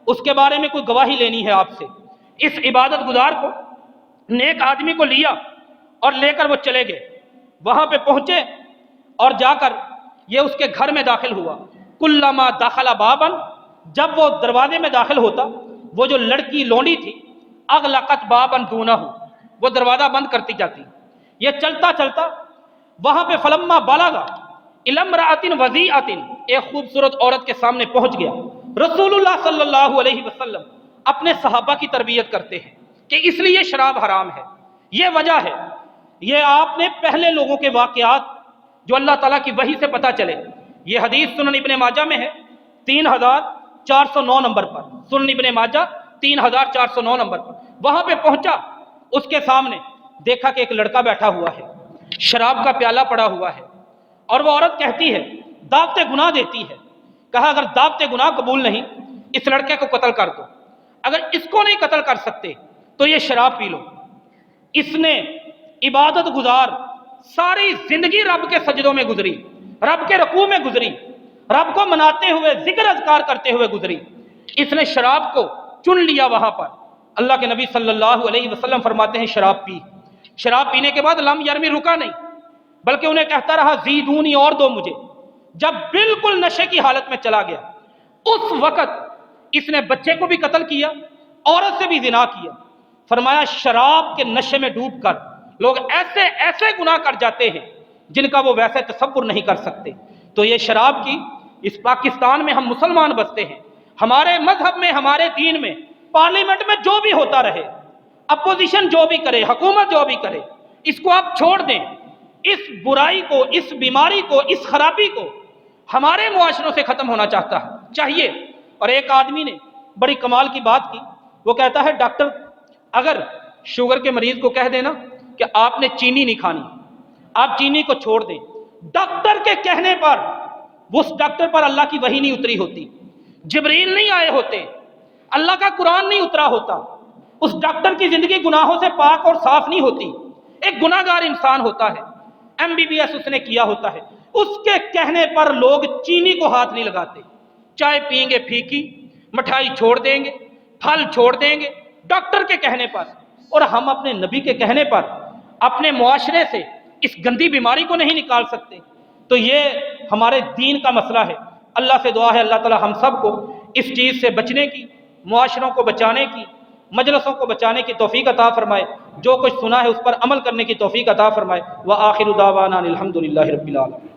اس کے بارے میں کوئی گواہی لینی ہے آپ سے۔ اس عبادت گزار کو، نیک آدمی کو لیا اور لے کر وہ چلے گئے، وہاں پہ پہنچے اور جا کر یہ اس کے گھر میں داخل ہوا۔ کلما دخل بابا، جب وہ دروازے میں داخل ہوتا، وہ جو لڑکی لونڈی تھی، اغلقت بابا دونہ، وہ دروازہ بند کرتی جاتی۔ یہ چلتا چلتا وہاں پہ فلما بالغ الی امرأۃ وضیعۃ، ایک خوبصورت عورت کے سامنے پہنچ گیا۔ رسول اللہ صلی اللہ علیہ وسلم اپنے صحابہ کی تربیت کرتے ہیں کہ اس لیے شراب حرام ہے، یہ وجہ ہے۔ یہ آپ نے پہلے لوگوں کے واقعات جو اللہ تعالیٰ کی وحی سے پتہ چلے، یہ حدیث سنن ابن ماجہ میں ہے 3409 نمبر پر، سنن ابن ماجہ 3409 نمبر پر۔ وہاں پہ پہنچا، اس کے سامنے دیکھا کہ ایک لڑکا بیٹھا ہوا ہے، شراب کا پیالہ پڑا ہوا ہے، اور وہ عورت کہتی ہے، دعوت گناہ دیتی ہے۔ کہا اگر دعوت گناہ قبول نہیں، اس لڑکے کو قتل کر دو، اگر اس کو نہیں قتل کر سکتے تو یہ شراب پی لو۔ اس نے عبادت گزار ساری زندگی رب کے سجدوں میں گزری، رب کے رکوع میں گزری، رب کو مناتے ہوئے ذکر اذکار کرتے ہوئے گزری۔ اس نے شراب کو چن لیا وہاں پر۔ اللہ کے نبی صلی اللہ علیہ وسلم فرماتے ہیں شراب پی، شراب پینے کے بعد لم یرمی، رکا نہیں، بلکہ انہیں کہتا رہا زیدونی، اور دو مجھے۔ جب بالکل نشے کی حالت میں چلا گیا، اس وقت اس نے بچے کو بھی قتل کیا، عورت سے بھی زنا کیا۔ فرمایا شراب کے نشے میں ڈوب کر لوگ ایسے ایسے گناہ کر جاتے ہیں جن کا وہ ویسے تصور نہیں کر سکتے۔ تو یہ شراب کی، اس پاکستان میں ہم مسلمان بستے ہیں، ہمارے مذہب میں، ہمارے دین میں، پارلیمنٹ میں جو بھی ہوتا رہے، اپوزیشن جو بھی کرے، حکومت جو بھی کرے، اس کو آپ چھوڑ دیں۔ اس برائی کو، اس بیماری کو، اس خرابی کو ہمارے معاشروں سے ختم ہونا چاہیے۔ اور ایک آدمی نے بڑی کمال کی بات کی، وہ کہتا ہے ڈاکٹر اگر شوگر کے مریض کو کہہ دینا کہ آپ نے چینی نہیں کھانی، آپ چینی کو چھوڑ دیں، ڈاکٹر کے کہنے پر، اس ڈاکٹر پر اللہ کی وحی نہیں اتری ہوتی، جبریل نہیں آئے ہوتے، اللہ کا قرآن نہیں اترا ہوتا، اس ڈاکٹر کی زندگی گناہوں سے پاک اور صاف نہیں ہوتی، ایک گناہ گار انسان ہوتا ہے، MBBS اس نے کیا ہوتا ہے، اس کے کہنے پر لوگ چینی کو ہاتھ نہیں لگاتے، چائے پئیں گے پھیکی، مٹھائی چھوڑ دیں گے، پھل چھوڑ دیں گے ڈاکٹر کے کہنے پر۔ اور ہم اپنے نبی کے کہنے پر اپنے معاشرے سے اس گندی بیماری کو نہیں نکال سکتے۔ تو یہ ہمارے دین کا مسئلہ ہے۔ اللہ سے دعا ہے اللہ تعالی ہم سب کو اس چیز سے بچنے کی، معاشروں کو بچانے کی، مجلسوں کو بچانے کی توفیق عطا فرمائے، جو کچھ سنا ہے اس پر عمل کرنے کی توفیق عطا فرمائے۔ وآخر دعوانا الحمدللہ رب العالمین۔